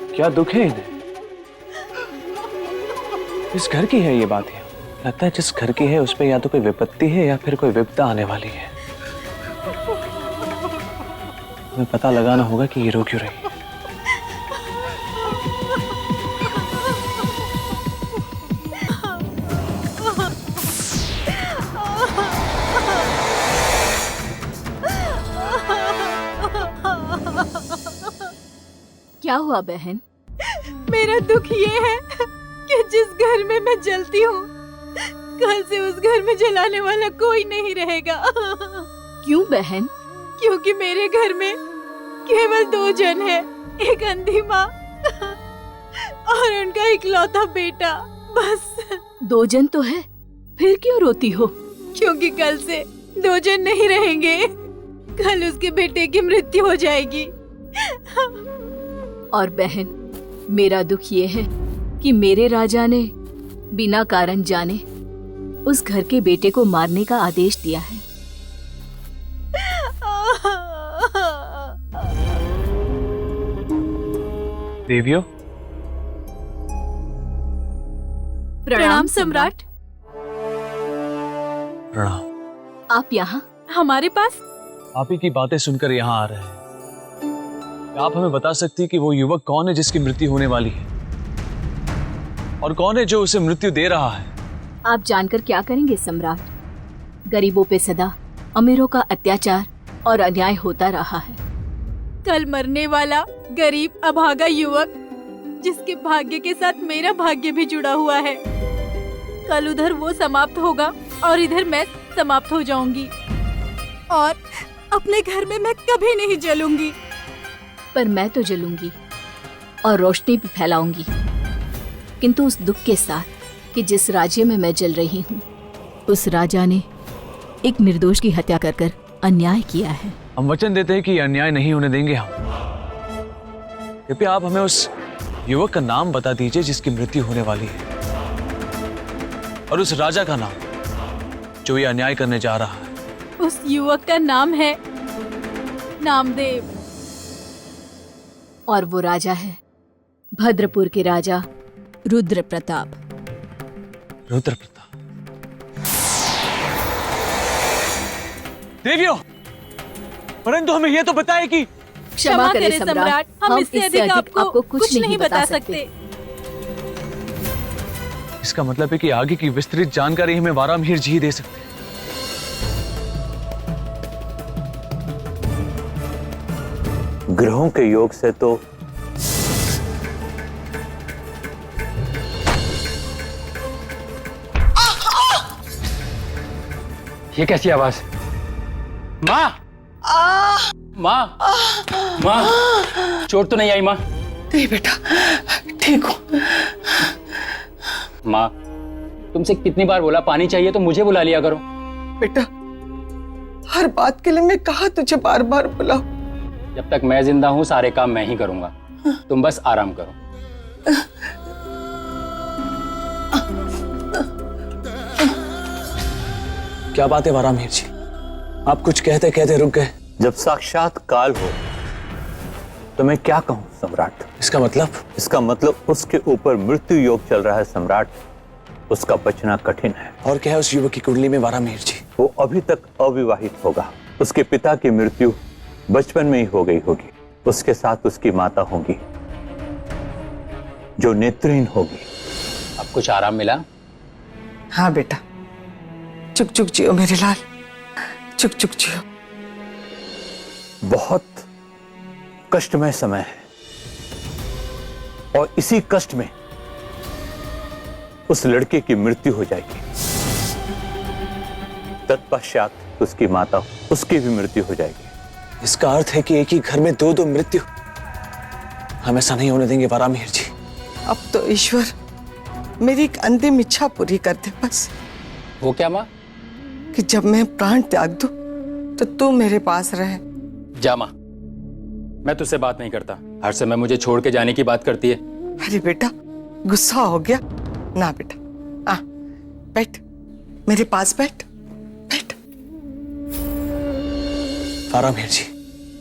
क्या दुख है इन्हें? इस घर की है ये बातिया। लगता है जिस घर की है उस पे या तो कोई विपत्ति है या फिर कोई विपदा आने वाली है। हमें पता लगाना होगा कि ये रो क्यों रही है। क्या हुआ बहन? मेरा दुख ये है कि जिस घर में मैं जलती हूँ, कल से उस घर में जलाने वाला कोई नहीं रहेगा। क्यों बहन? क्योंकि मेरे घर में केवल 2 जन हैं, एक अंधी माँ और उनका इकलौता बेटा, बस। 2 जन तो है, फिर क्यों रोती हो? क्योंकि कल से 2 जन नहीं रहेंगे, कल उसके बेटे की मृत्यु हो जाएगी। और बहन, मेरा दुख ये है कि मेरे राजा ने बिना कारण जाने उस घर के बेटे को मारने का आदेश दिया है। देवियों, प्रणाम सम्राट। प्रणाम। आप यहाँ हमारे पास? आप ही की बातें सुनकर यहाँ आ रहे हैं। क्या आप हमें बता सकती हैं कि वो युवक कौन है जिसकी मृत्यु होने वाली है, और कौन है जो उसे मृत्यु दे रहा है? आप जानकर क्या करेंगे सम्राट? गरीबों पे सदा अमीरों का अत्याचार और अन्याय होता रहा है। कल मरने वाला गरीब अभागा युवक, जिसके भाग्य के साथ मेरा भाग्य भी जुड़ा हुआ है, कल उधर वो समाप्त होगा और इधर मैं समाप्त हो जाऊंगी, और अपने घर में मैं कभी नहीं जलूंगी। पर मैं तो जलूंगी और रोशनी भी फैलाऊंगी, किंतु उस दुख के साथ कि जिस राज्य में मैं जल रही हूँ, उस राजा ने एक निर्दोष की हत्या कर कर अन्याय किया है। हम वचन देते हैं कि अन्याय नहीं होने देंगे हम। कृपया आप हमें उस युवक का नाम बता दीजिए जिसकी मृत्यु होने वाली है, और उस राजा का नाम जो ये अन्याय करने जा रहा है। उस युवक का नाम है नामदेव। और वो राजा है भद्रपुर के राजा रुद्र प्रताप। रुद्र प्रताप। देवियों, परंतु हमें यह तो बताए कि क्षमा करें सम्राट, हम इससे अधिक आपको कुछ नहीं बता सकते। इसका मतलब है कि आगे की विस्तृत जानकारी हमें वारामिहिर जी ही दे सकते हैं। ग्रहों के योग से तो ये कैसी आवाज? माँ, माँ, माँ, चोट तो नहीं आई माँ? नहीं बेटा, ठीक हूँ। माँ, तुमसे कितनी बार बोला पानी चाहिए तो मुझे बुला लिया करो। बेटा, हर बात के लिए मैं कहा तुझे बार बार बुलाऊं। जब तक मैं जिंदा हूँ सारे काम मैं ही करूंगा, तुम बस आराम करो। क्या बात है वारामिहिर जी, आप कुछ कहते कहते रुक गए। जब साक्षात काल हो तो मैं क्या कहूं सम्राट? इसका मतलब? इसका मतलब उसके ऊपर मृत्यु योग चल रहा है सम्राट, उसका बचना कठिन है। और क्या है उस युवक की कुंडली में वारामिहिर जी? वो अभी तक अविवाहित होगा। उसके पिता की मृत्यु बचपन में ही हो गई होगी। उसके साथ उसकी माता होगी जो नेत्रहीन होगी। अब कुछ आराम मिला? हाँ बेटा, चुक चुक जियो मेरे लाल, चुक चुक जियो। बहुत कष्टमय समय है और इसी कष्ट में उस लड़के की मृत्यु हो जाएगी। तत्पश्चात उसकी माता, उसकी भी मृत्यु हो जाएगी। इसका अर्थ है कि एक ही घर में दो दो मृत्यु हम ऐसा नहीं होने देंगे वारामिहिर जी। अब तो ईश्वर मेरी एक अंतिम इच्छा पूरी कर दे बस। वो क्या माँ? कि जब मैं प्राण त्याग दूं तो तू मेरे पास रहे। जा माँ, मैं तुझसे बात नहीं करता। हर समय मुझे छोड़ के जाने की बात करती है। अरे बेटा, गुस्सा हो गया ना बेटा, आ बैठ मेरे पास, बैठ बैठ। वारामिहिर जी,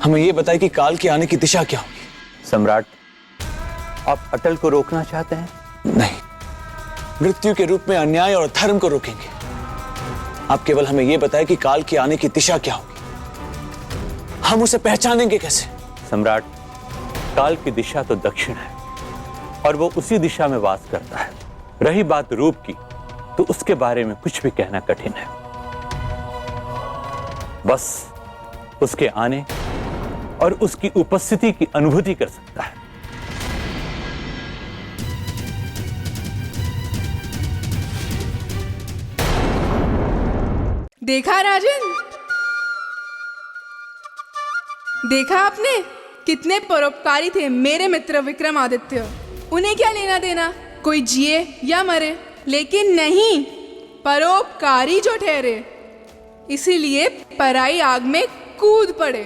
हमें ये बताइए कि काल के आने की दिशा क्या होगी? सम्राट, आप अटल को रोकना चाहते हैं? नहीं, मृत्यु के रूप में अन्याय और धर्म को रोकेंगे। आप केवल हमें यह बताएं कि काल के आने की दिशा क्या होगी, हम उसे पहचानेंगे कैसे? सम्राट, काल की दिशा तो दक्षिण है और वो उसी दिशा में वास करता है। रही बात रूप की, तो उसके बारे में कुछ भी कहना कठिन है। बस उसके आने और उसकी उपस्थिति की अनुभूति कर सकता है। देखा राजन, देखा आपने कितने परोपकारी थे मेरे मित्र विक्रमादित्य। उन्हें क्या लेना देना कोई जिए या मरे, लेकिन नहीं, परोपकारी जो ठहरे इसीलिए पराई आग में कूद पड़े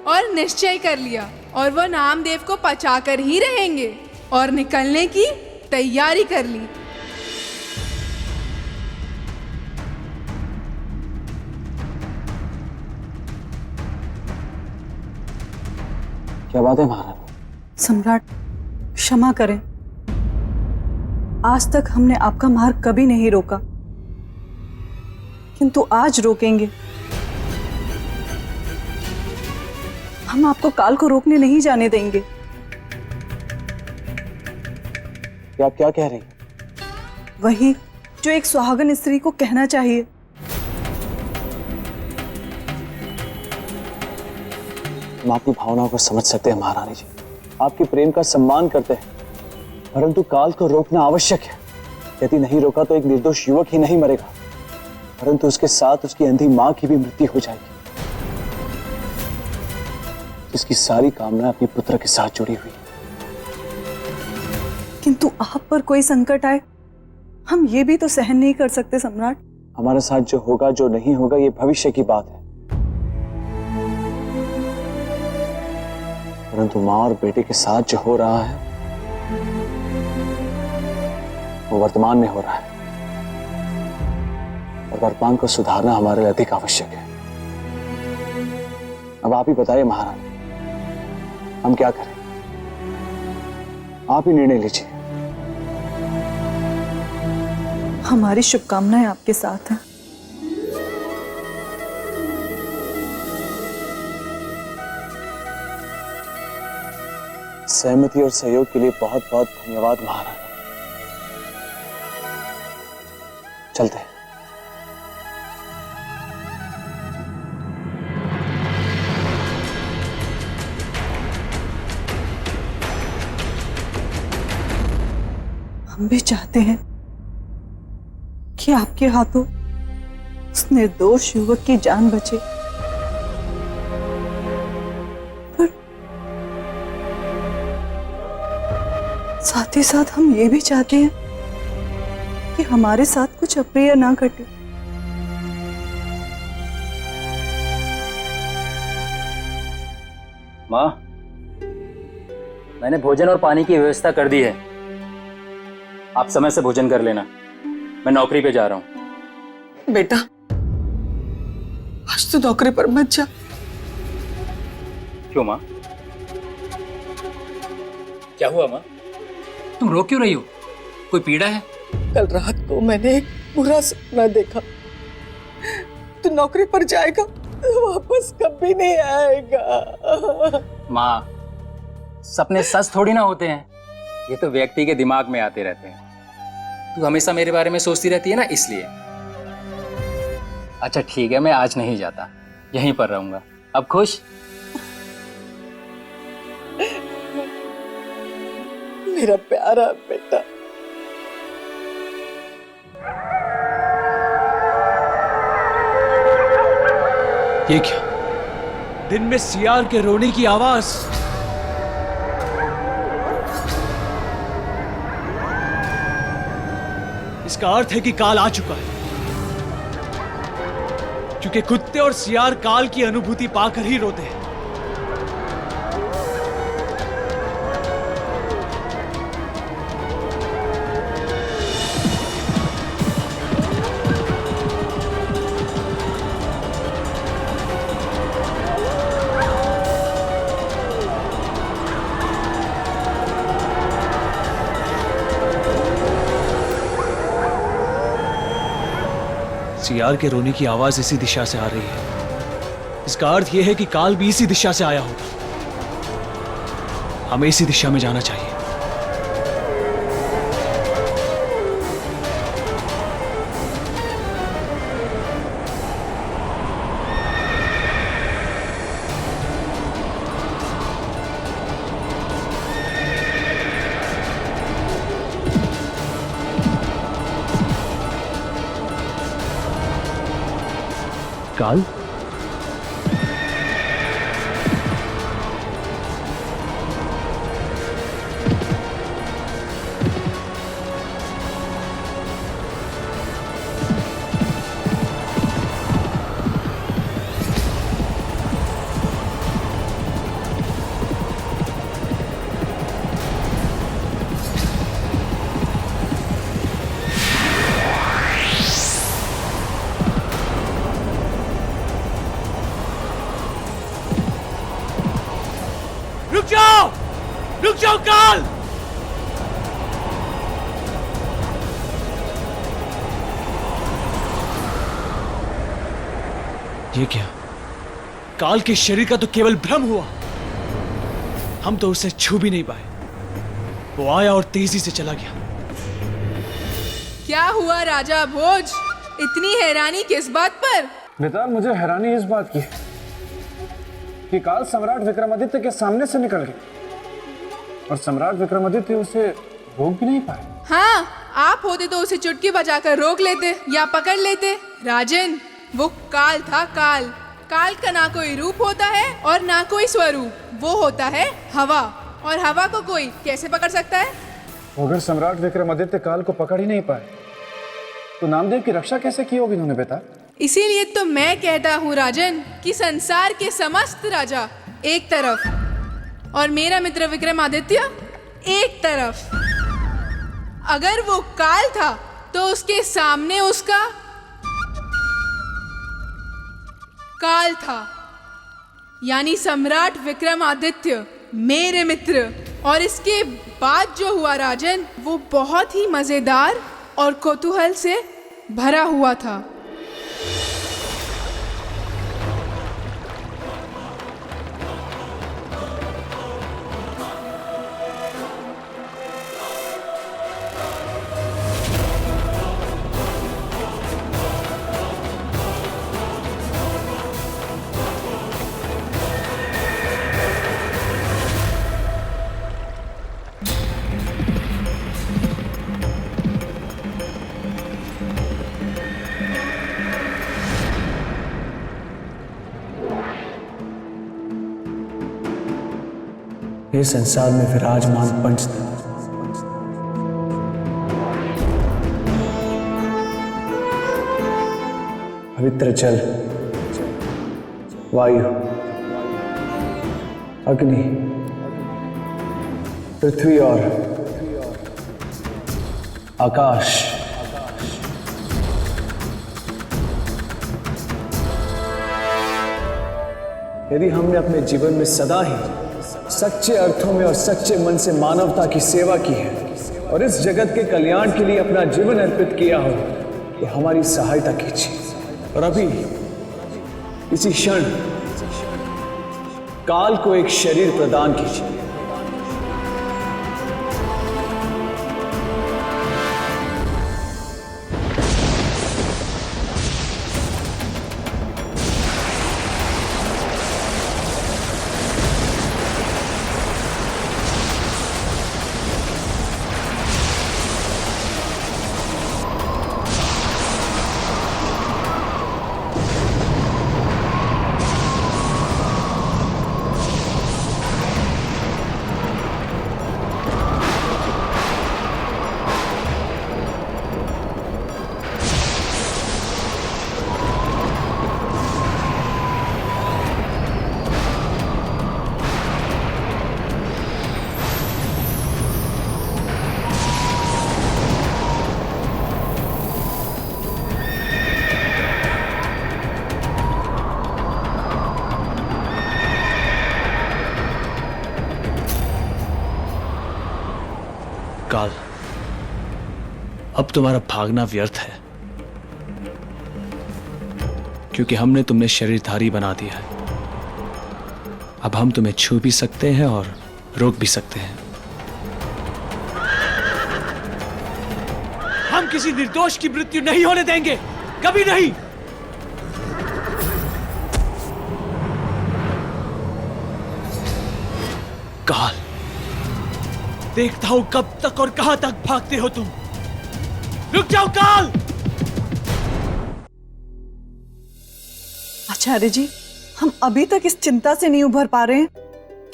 और निश्चय कर लिया, और वो नामदेव को पचाकर ही रहेंगे और निकलने की तैयारी कर ली। क्या बात है महाराज? सम्राट, क्षमा करें, आज तक हमने आपका मार्ग कभी नहीं रोका, किंतु आज रोकेंगे। हम आपको काल को रोकने नहीं जाने देंगे। आप क्या कह रही हैं? वही जो एक सुहागन स्त्री को कहना चाहिए। हम आपकी भावनाओं को समझ सकते हैं महारानी जी, आपके प्रेम का सम्मान करते हैं, परंतु काल को रोकना आवश्यक है। यदि नहीं रोका तो एक निर्दोष युवक ही नहीं मरेगा, परंतु उसके साथ उसकी अंधी मां की भी मृत्यु हो जाएगी, जिसकी सारी कामना अपने पुत्र के साथ जुड़ी हुई। किंतु आप पर कोई संकट आए, हम ये भी तो सहन नहीं कर सकते सम्राट। हमारे साथ जो होगा जो नहीं होगा ये भविष्य की बात है, परंतु मां और बेटे के साथ जो हो रहा है वो वर्तमान में हो रहा है, और वर्तमान को सुधारना हमारे लिए अधिक आवश्यक है। अब आप ही बताइए महारानी, हम क्या करें? आप ही निर्णय लीजिए। हमारी शुभकामनाएं आपके साथ हैं। सहमति और सहयोग के लिए बहुत बहुत धन्यवाद महारानी। चलते हैं। हम भी चाहते हैं कि आपके हाथों उस निर्दोष युवक की जान बचे, पर साथ ही साथ हम ये भी चाहते हैं कि हमारे साथ कुछ अप्रिय ना घटे। माँ, मैंने भोजन और पानी की व्यवस्था कर दी है। आप समय से भोजन कर लेना, मैं नौकरी पे जा रहा हूँ। बेटा, आज तो नौकरी पर मत जा। क्यों माँ? क्या हुआ माँ? तुम रो क्यों रही हो? कोई पीड़ा है? कल रात को मैंने एक बुरा सपना देखा। तू नौकरी पर जाएगा, वापस कभी नहीं आएगा। माँ, सपने सच थोड़ी ना होते हैं, ये तो व्यक्ति के दिमाग में आते रहते हैं। तू हमेशा मेरे बारे में सोचती रहती है ना, इसलिए। अच्छा ठीक है, मैं आज नहीं जाता, यहीं पर रहूंगा। अब खुश? मेरा प्यारा बेटा। ये क्या? दिन में सियार के रोने की आवाज। इसका अर्थ है कि काल आ चुका है, क्योंकि कुत्ते और सियार काल की अनुभूति पाकर ही रोते हैं। सियार के रोने की आवाज इसी दिशा से आ रही है। इसका अर्थ यह है कि काल भी इसी दिशा से आया होगा। हमें इसी दिशा में जाना चाहिए। काल, रुक जाओ काल! ये क्या? काल के शरीर का तो केवल भ्रम हुआ। हम तो उसे छू भी नहीं पाए। वो आया और तेजी से चला गया। क्या हुआ राजा भोज? इतनी हैरानी किस बात पर? बेटा, मुझे हैरानी इस बात की कि काल सम्राट विक्रमादित्य के सामने से निकल गया और सम्राट विक्रमादित्य उसे रोक भी नहीं पाए। हाँ, आप होते तो उसे चुटकी बजाकर रोक लेते या पकड़ लेते। राजन, वो काल था। काल का ना कोई रूप होता है और ना कोई स्वरूप। वो होता है हवा, और हवा को कोई कैसे पकड़ सकता है? अगर सम्राट विक्रमादित्य काल को पकड़ ही नहीं पाए तो नामदेव की रक्षा कैसे की होगी उन्होंने बेटा? इसीलिए तो मैं कहता हूँ राजन कि संसार के समस्त राजा एक तरफ और मेरा मित्र विक्रमादित्य एक तरफ। अगर वो काल था तो उसके सामने उसका काल था, यानी सम्राट विक्रमादित्य, मेरे मित्र। और इसके बाद जो हुआ राजन, वो बहुत ही मजेदार और कौतूहल से भरा हुआ था। ये संसार में विराजमान पंचतत्व, पवित्र जल, वायु, अग्नि, पृथ्वी और आकाश, यदि हमने अपने जीवन में सदा ही सच्चे अर्थों में और सच्चे मन से मानवता की सेवा की है और इस जगत के कल्याण के लिए अपना जीवन अर्पित किया हो, तो हमारी सहायता कीजिए। और अभी इसी क्षण काल को एक शरीर प्रदान कीजिए। काल, अब तुम्हारा भागना व्यर्थ है, क्योंकि हमने तुमने शरीरधारी बना दिया है। अब हम तुम्हें छू भी सकते हैं और रोक भी सकते हैं। हम किसी निर्दोष की मृत्यु नहीं होने देंगे, कभी नहीं। काल, देखता हूं कब तक और कहां तक भागते हो तुम। रुक जाओ काल। आचार्य जी, हम अभी तक इस चिंता से नहीं उभर पा रहे हैं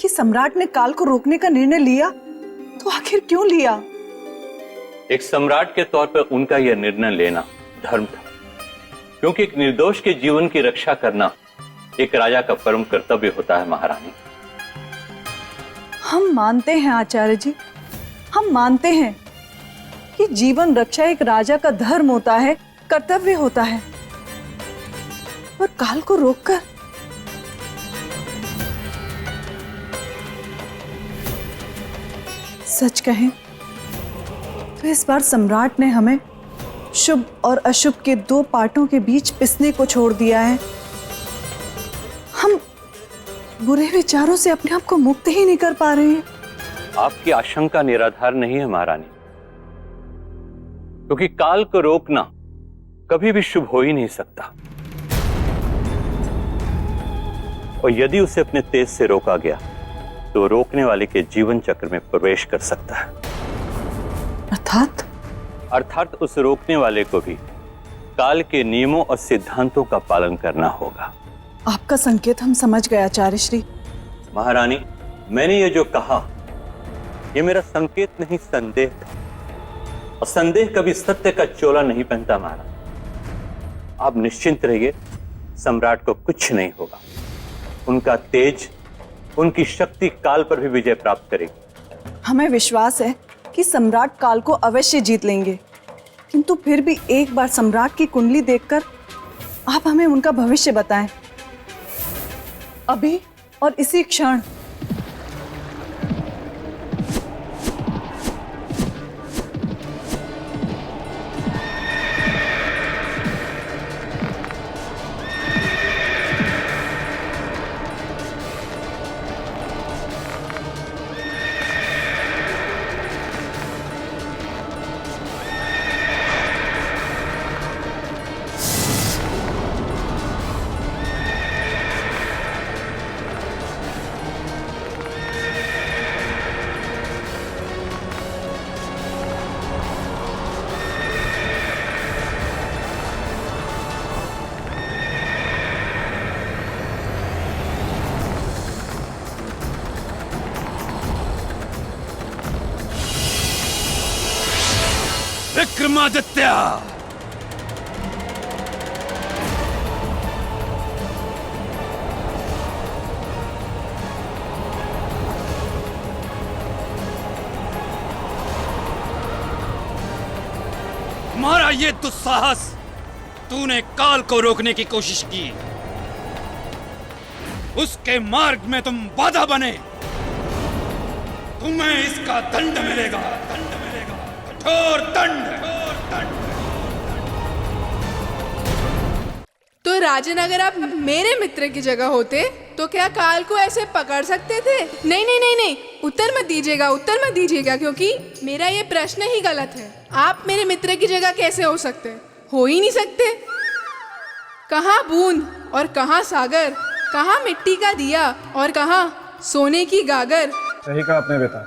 कि सम्राट ने काल को रोकने का निर्णय लिया, तो आखिर क्यों लिया? एक सम्राट के तौर पर उनका यह निर्णय लेना धर्म था, क्योंकि एक निर्दोष के जीवन की रक्षा करना एक राजा का परम कर्तव्य होता है महारानी। हम मानते हैं आचार्य जी, हम मानते हैं कि जीवन रक्षा एक राजा का धर्म होता है, कर्तव्य होता है, और काल को रोककर सच कहें तो इस बार सम्राट ने हमें शुभ और अशुभ के दो पार्टों के बीच पिसने को छोड़ दिया है। हम बुरे विचारों से अपने आप को मुक्त ही नहीं कर पा रहे हैं। आपकी आशंका निराधार नहीं है महारानी, क्योंकि काल को रोकना कभी भी शुभ हो ही नहीं सकता, और यदि उसे अपने तेज से रोका गया तो रोकने वाले के जीवन चक्र में प्रवेश कर सकता है। अर्थात उस रोकने वाले को भी काल के नियमों और सिद्धांतों का पालन करना होगा। आपका संकेत हम समझ गए आचार्य श्री। महारानी, मैंने ये जो कहा, ये मेरा संकेत नहीं, संदेह था, और संदेह कभी सत्य का चोला नहीं पहनता महाराज। आप निश्चिंत रहिए, सम्राट को कुछ नहीं होगा। उनका तेज, उनकी शक्ति काल पर भी विजय प्राप्त करेगी। हमें विश्वास है कि सम्राट काल को अवश्य जीत लेंगे, किंतु फिर भी एक बार सम्राट की कुंडली देखकर आप हमें उनका भविष्य बताएं, अभी और इसी क्षण। विक्रमादित्य, तुम्हारा ये दुस्साहस, तूने काल को रोकने की कोशिश की, उसके मार्ग में तुम बाधा बने, तुम्हें इसका दंड मिलेगा, कठोर दंड। तो राजन, अगर आप मेरे मित्र की जगह होते तो क्या काल को ऐसे पकड़ सकते थे? नहीं नहीं नहीं नहीं, उत्तर मत दीजिएगा, क्योंकि मेरा ये प्रश्न ही गलत है। आप मेरे मित्र की जगह कैसे हो सकते? हो ही नहीं सकते। कहाँ बूंद और कहाँ सागर, कहाँ मिट्टी का दिया और कहाँ सोने की गागर। सही कहा आपने बेटा,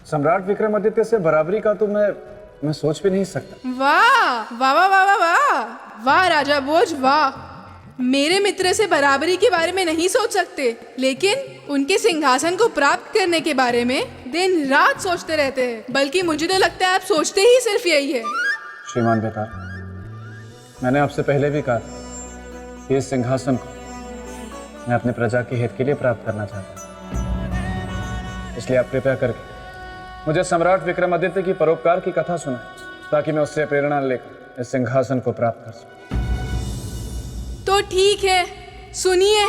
सम्राट विक्रमादित्य से बराबरी का तो मैं सोच भी नहीं सकता। वाह वाह वाह वाह वाह वाह राजा भोज, वाह। मेरे मित्र से बराबरी के बारे में नहीं सोच सकते, लेकिन उनके सिंहासन को प्राप्त करने के बारे में दिन रात सोचते रहते हैं। बल्कि मुझे तो लगता है आप सोचते ही सिर्फ यही है। श्रीमान बेटा, मैंने आपसे पहले भी कहा कि इस सिंहासन को मैं अपने प्रजा के हित के लिए प्राप्त करना चाहता हूँ। इसलिए आप कृपया करके मुझे सम्राट विक्रमादित्य की परोपकार की कथा सुनाएं, ताकि मैं उससे प्रेरणा लेकर इस सिंहासन को प्राप्त कर सकूं। तो ठीक है, सुनिए।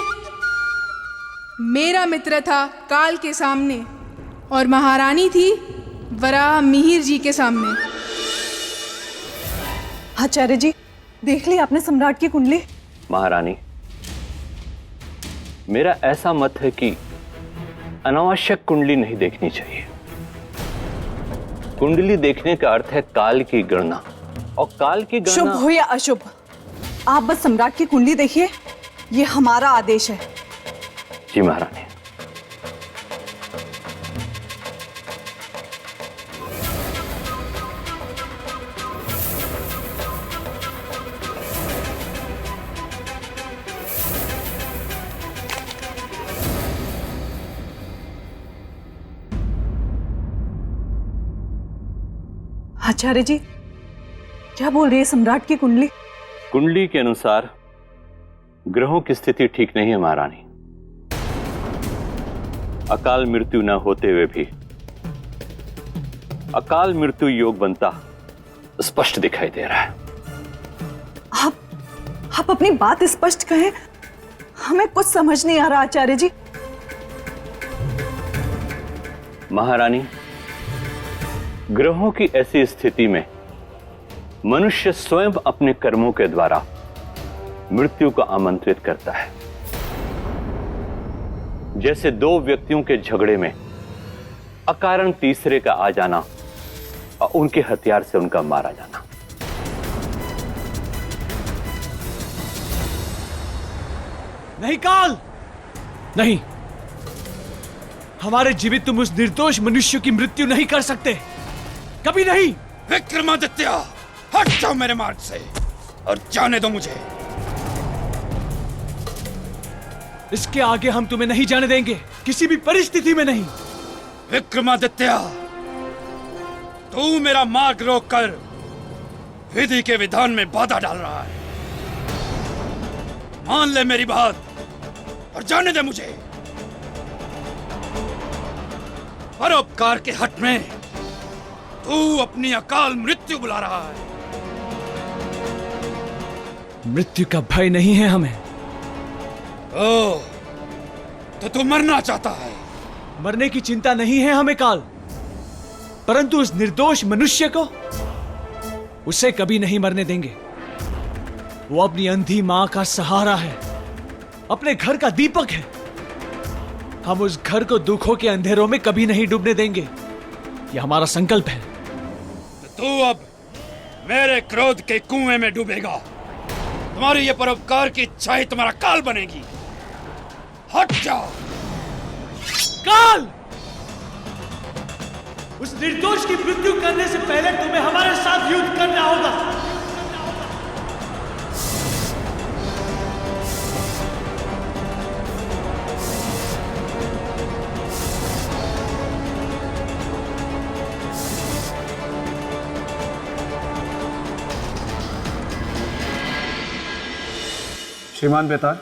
मेरा मित्र था काल के सामने और महारानी थी वराह मिहिर जी के सामने। आचार्य जी, देख ली आपने सम्राट की कुंडली? महारानी, मेरा ऐसा मत है कि अनावश्यक कुंडली नहीं देखनी चाहिए। कुंडली देखने का अर्थ है काल की गणना, और काल की गणना शुभ हो या अशुभ, आप बस सम्राट की कुंडली देखिए, ये हमारा आदेश है। जी महारानी। आचार्य जी, क्या बोल रही है सम्राट की कुंडली? कुंडली के अनुसार ग्रहों की स्थिति ठीक नहीं है महारानी। अकाल मृत्यु न होते हुए भी अकाल मृत्यु योग बनता स्पष्ट दिखाई दे रहा है। आप अपनी बात स्पष्ट कहें, हमें कुछ समझ नहीं आ रहा आचार्य जी। महारानी, ग्रहों की ऐसी स्थिति में मनुष्य स्वयं अपने कर्मों के द्वारा मृत्यु को आमंत्रित करता है। जैसे दो व्यक्तियों के झगड़े में अकारण तीसरे का आ जाना और उनके हथियार से उनका मारा जाना। नहीं काल, नहीं, हमारे जीवित तुम उस निर्दोष मनुष्य की मृत्यु नहीं कर सकते, कभी नहीं। विक्रमादित्य, हट जाओ मेरे मार्ग से और जाने दो मुझे। इसके आगे हम तुम्हें नहीं जाने देंगे, किसी भी परिस्थिति में नहीं। विक्रमादित्य, तू मेरा मार्ग रोककर विधि के विधान में बाधा डाल रहा है। मान ले मेरी बात और जाने दे मुझे। परोपकार के हट में तू अपनी अकाल मृत्यु बुला रहा है। मृत्यु का भय नहीं है हमें। ओ, तो तू मरना चाहता है? मरने की चिंता नहीं है हमें काल, परंतु उस निर्दोष मनुष्य को, उसे कभी नहीं मरने देंगे। वो अपनी अंधी मां का सहारा है, अपने घर का दीपक है। हम उस घर को दुखों के अंधेरों में कभी नहीं डूबने देंगे। यह हमारा संकल्प है। तो तू अब मेरे क्रोध के कुएं में डूबेगा। तुम्हारी ये परोपकार की इच्छा ही तुम्हारा काल बनेगी। हट जाओ। काल! उस निर्दोष की मृत्यु करने से पहले तुम्हें हमारे साथ युद्ध करना होगा। श्रीमान बेताल,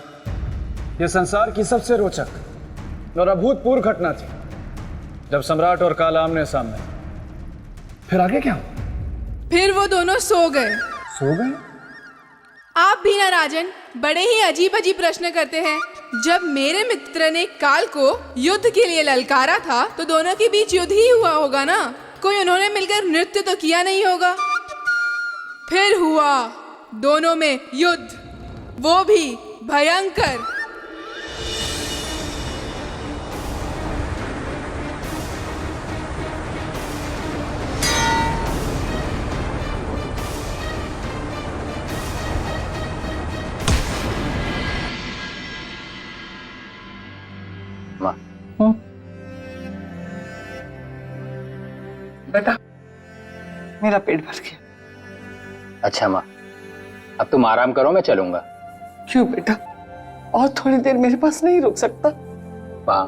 यह संसार की सबसे रोचक और अभूतपूर्व घटना थी जब सम्राट और काल आमने सामने। फिर आगे क्या? फिर वो दोनों सो गए। सो गए? आप भी ना राजन बड़े ही अजीब अजीब प्रश्न करते हैं। जब मेरे मित्र ने काल को युद्ध के लिए ललकारा था तो दोनों के बीच युद्ध ही हुआ होगा ना। कोई उन्होंने मिलकर नृत्य तो किया नहीं होगा। फिर हुआ दोनों में युद्ध, वो भी भयंकर। माँ, बेटा, मेरा पेट भर गया। अच्छा माँ, अब तुम आराम करो, मैं चलूंगा। क्यों बेटा, और थोड़ी देर मेरे पास नहीं रुक सकता? माँ,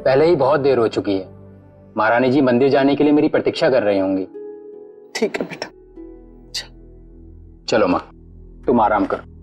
पहले ही बहुत देर हो चुकी है। महारानी जी मंदिर जाने के लिए मेरी प्रतीक्षा कर रही होंगी। ठीक है बेटा, चलो माँ, तुम आराम करो।